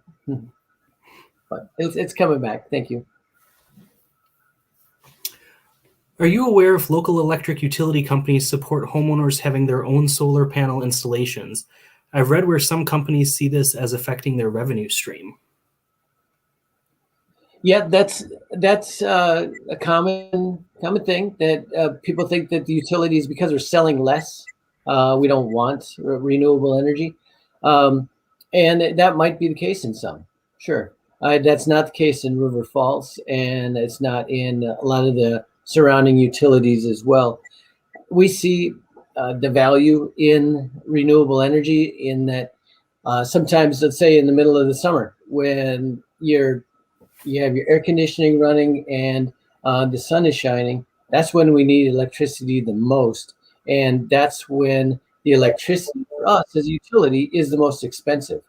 But it's coming back. Thank you. Are you aware if local electric utility companies support homeowners having their own solar panel installations? I've read where some companies see this as affecting their revenue stream. Yeah, that's a common thing that people think that the utilities, because they're selling less, we don't want renewable energy, and that might be the case in some. Sure, that's not the case in River Falls, and it's not in a lot of the surrounding utilities as well. We see the value in renewable energy in that sometimes, let's say in the middle of the summer, when you have your air conditioning running and the sun is shining, that's when we need electricity the most. And that's when the electricity for us as a utility is the most expensive.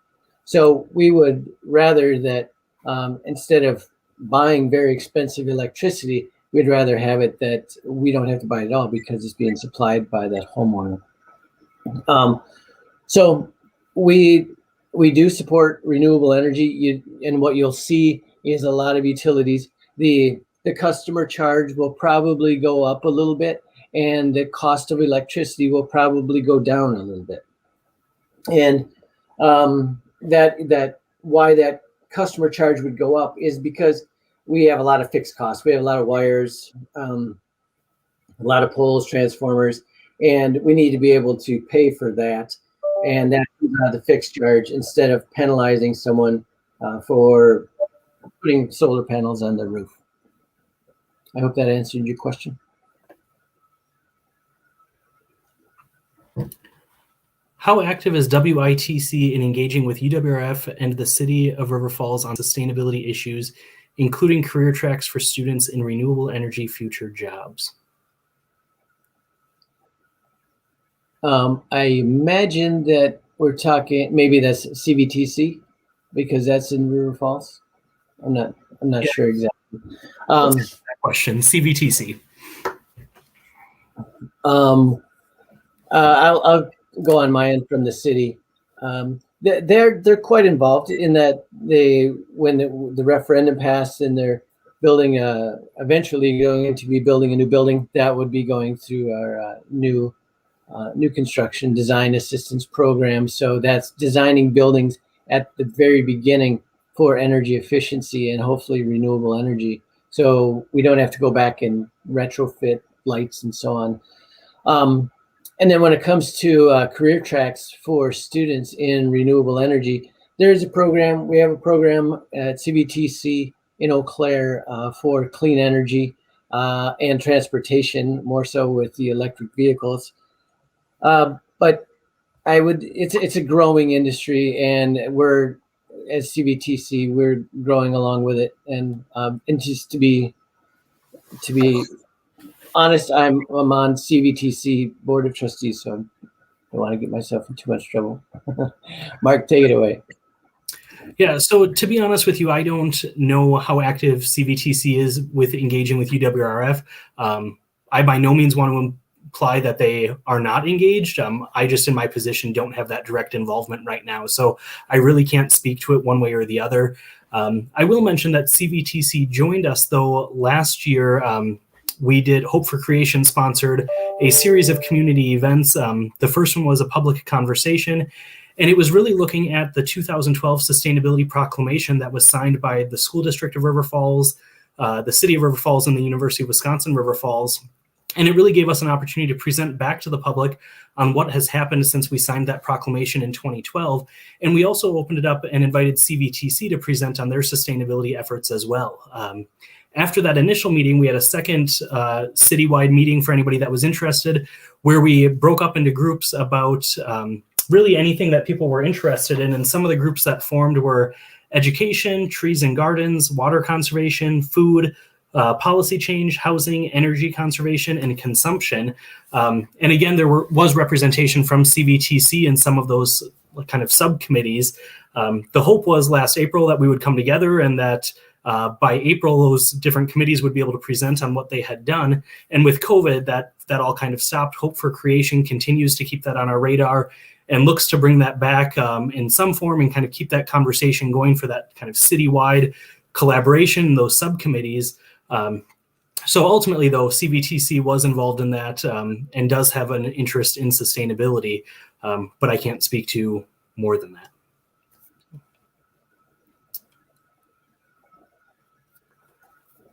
So we would rather that instead of buying very expensive electricity, we'd rather have it that we don't have to buy it at all because it's being supplied by that homeowner. So we do support renewable energy, and what you'll see is a lot of utilities, the customer charge will probably go up a little bit, and the cost of electricity will probably go down a little bit. And that why that customer charge would go up is because we have a lot of fixed costs. We have a lot of wires, a lot of poles, transformers, and we need to be able to pay for that. And that's the fixed charge instead of penalizing someone for putting solar panels on their roof. I hope that answered your question. How active is WITC in engaging with UWRF and the City of River Falls on sustainability issues, including career tracks for students in renewable energy future jobs? I imagine that we're talking, maybe that's CVTC, because that's in River Falls. I'm not Yeah. sure exactly. That question, CVTC. I'll go on my end from the city. They're quite involved in that when the referendum passed and they're building eventually going to be building a new building that would be going through our new construction design assistance program. So that's designing buildings at the very beginning for energy efficiency and hopefully renewable energy. So we don't have to go back and retrofit lights and so on. And then when it comes to career tracks for students in renewable energy, there's a program. We have a program at CVTC in Eau Claire for clean energy and transportation, more so with the electric vehicles. But it's a growing industry, and we're, as CVTC, we're growing along with it. And just to be honest, I'm on CVTC Board of Trustees, so I don't want to get myself in too much trouble. Mark, take it away. Yeah, so to be honest with you, I don't know how active CVTC is with engaging with UWRF. I by no means want to imply that they are not engaged. I just, in my position, don't have that direct involvement right now. So I really can't speak to it one way or the other. I will mention that CVTC joined us, though, last year. We did Hope for Creation sponsored a series of community events. The first one was a public conversation, and it was really looking at the 2012 Sustainability Proclamation that was signed by the School District of River Falls, the City of River Falls, and the University of Wisconsin River Falls. And it really gave us an opportunity to present back to the public on what has happened since we signed that proclamation in 2012. And we also opened it up and invited CVTC to present on their sustainability efforts as well. After that initial meeting, we had a second citywide meeting for anybody that was interested, where we broke up into groups about really anything that people were interested in. And some of the groups that formed were education, trees and gardens, water conservation, food, policy change, housing, energy conservation, and consumption. And again, there was representation from CVTC in some of those kind of subcommittees. The hope was last April that we would come together and that by April, those different committees would be able to present on what they had done. And with COVID, that all kind of stopped. Hope for Creation continues to keep that on our radar and looks to bring that back in some form and kind of keep that conversation going for that kind of citywide collaboration, those subcommittees. So ultimately, though, CVTC was involved in that and does have an interest in sustainability, but I can't speak to more than that.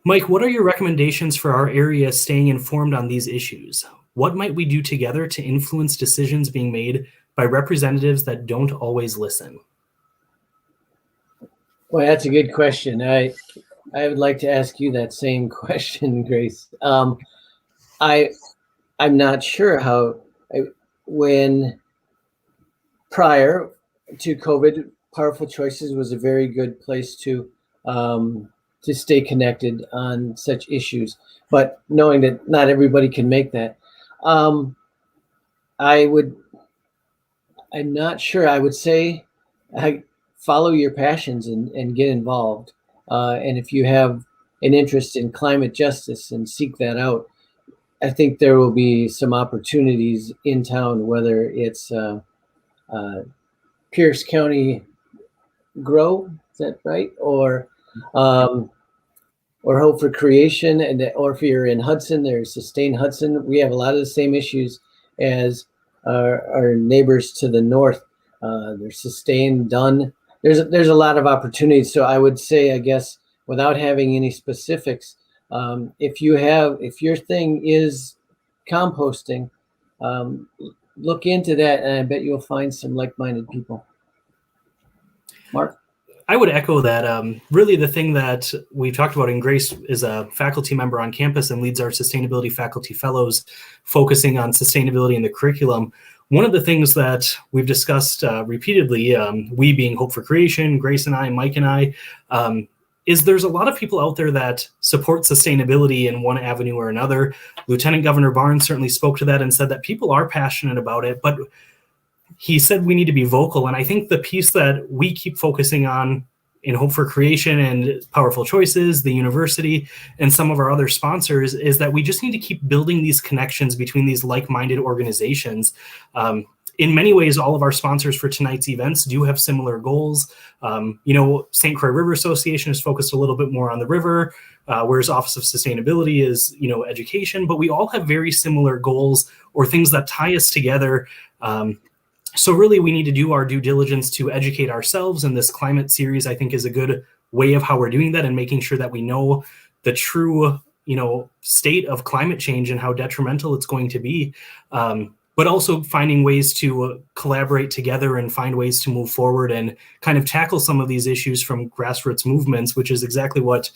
Mike, what are your recommendations for our area staying informed on these issues? What might we do together to influence decisions being made by representatives that don't always listen? Well, that's a good question. I would like to ask you that same question, Grace. I'm not sure how, when prior to COVID, Powerful Choices was a very good place to stay connected on such issues, but knowing that not everybody can make that, I'm not sure. I would say follow your passions and get involved. And if you have an interest in climate justice and seek that out, I think there will be some opportunities in town, whether it's Pierce County Grow, is that right? Or Hope for Creation, or if you're in Hudson, there's Sustain Hudson. We have a lot of the same issues as our neighbors to the north. There's Sustain, Dunn. There's a lot of opportunities. So I would say, I guess, without having any specifics, if your thing is composting, look into that, and I bet you'll find some like-minded people. Mark? I would echo that. Really, the thing that we talked about, and Grace is a faculty member on campus and leads our sustainability faculty fellows, focusing on sustainability in the curriculum. One of the things that we've discussed repeatedly, we being Hope for Creation, Grace and I, Mike and I, is there's a lot of people out there that support sustainability in one avenue or another. Lieutenant Governor Barnes certainly spoke to that and said that people are passionate about it, but he said we need to be vocal. And I think the piece that we keep focusing on in Hope for Creation and Powerful Choices, the university, and some of our other sponsors, is that we just need to keep building these connections between these like-minded organizations. In many ways, all of our sponsors for tonight's events do have similar goals. St. Croix River Association is focused a little bit more on the river, whereas Office of Sustainability is, education, but we all have very similar goals or things that tie us together. So really, we need to do our due diligence to educate ourselves, and this climate series, I think, is a good way of how we're doing that and making sure that we know the true, state of climate change and how detrimental it's going to be. But also finding ways to collaborate together and find ways to move forward and kind of tackle some of these issues from grassroots movements, which is exactly what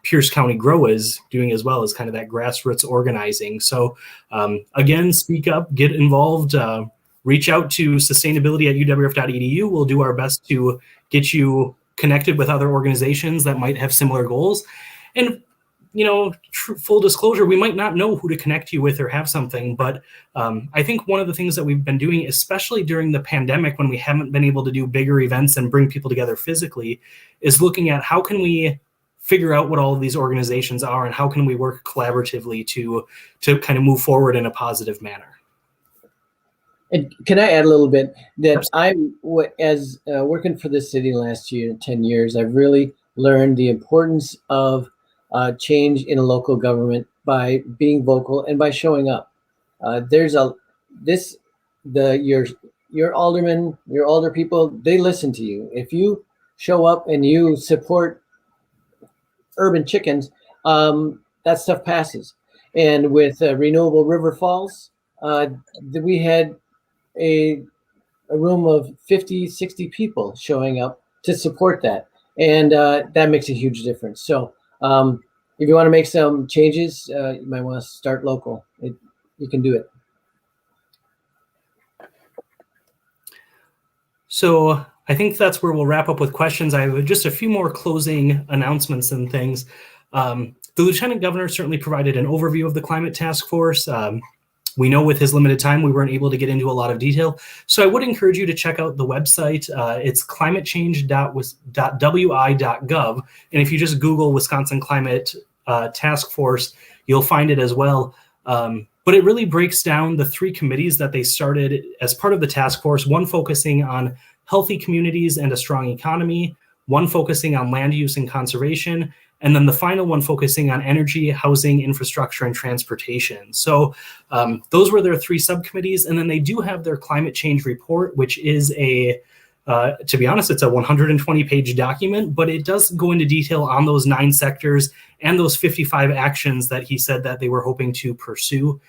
Pierce County Grow is doing as well, as kind of that grassroots organizing. So again, speak up, get involved, reach out to sustainability@uwf.edu. We'll do our best to get you connected with other organizations that might have similar goals. And full disclosure, we might not know who to connect you with or have something, but I think one of the things that we've been doing, especially during the pandemic when we haven't been able to do bigger events and bring people together physically, is looking at how can we figure out what all of these organizations are and how can we work collaboratively to kind of move forward in a positive manner. And can I add a little bit that as working for the city last year, 10 years, I've really learned the importance of change in a local government by being vocal and by showing up. Your aldermen, your alder people, they listen to you. If you show up and you support urban chickens, that stuff passes. And with Renewable River Falls, we had a room of 50, 60 people showing up to support that. And that makes a huge difference. So if you want to make some changes, you might want to start local. You can do it. So I think that's where we'll wrap up with questions. I have just a few more closing announcements and things. The Lieutenant Governor certainly provided an overview of the Climate Task Force. We know with his limited time, we weren't able to get into a lot of detail. So I would encourage you to check out the website. It's climatechange.wi.gov. And if you just Google Wisconsin Climate Task Force, you'll find it as well. But it really breaks down the 3 committees that they started as part of the task force, one focusing on healthy communities and a strong economy, one focusing on land use and conservation, and then the final one focusing on energy, housing, infrastructure, and transportation. So those were their 3 subcommittees. And then they do have their climate change report, which is to be honest, it's a 120-page document, but it does go into detail on those 9 sectors and those 55 actions that he said that they were hoping to pursue.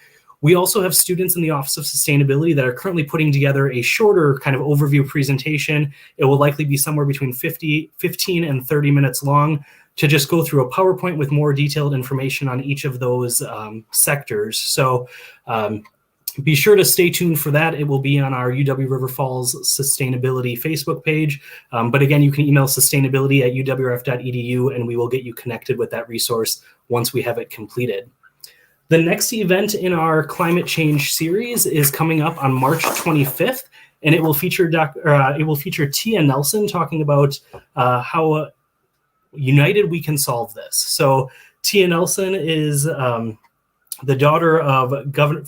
We also have students in the Office of Sustainability that are currently putting together a shorter kind of overview presentation. It will likely be somewhere between 15 and 30 minutes long to just go through a PowerPoint with more detailed information on each of those sectors. So be sure to stay tuned for that. It will be on our UW River Falls Sustainability Facebook page. But again, you can email sustainability@uwf.edu and we will get you connected with that resource once we have it completed. The next event in our climate change series is coming up on March 25th, and it will feature Tia Nelson talking about how united we can solve this. So Tia Nelson is the daughter of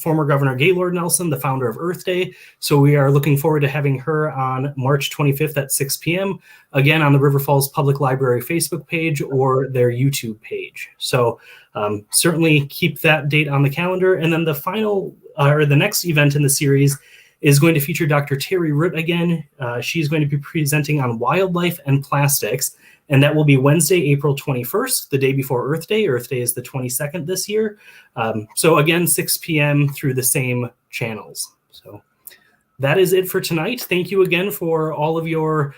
former Governor Gaylord Nelson, the founder of Earth Day. So we are looking forward to having her on March 25th at 6 p.m. again on the River Falls Public Library Facebook page or their YouTube page. So certainly keep that date on the calendar. And then the next event in the series is going to feature Dr. Terry Root again. She's going to be presenting on wildlife and plastics. And that will be Wednesday, April 21st, the day before Earth Day. Earth Day is the 22nd this year. So again, 6 p.m. through the same channels. So that is it for tonight. Thank you again for all of your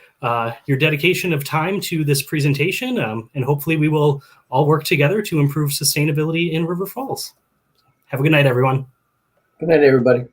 dedication of time to this presentation. And hopefully we will all work together to improve sustainability in River Falls. Have a good night, everyone. Good night, everybody.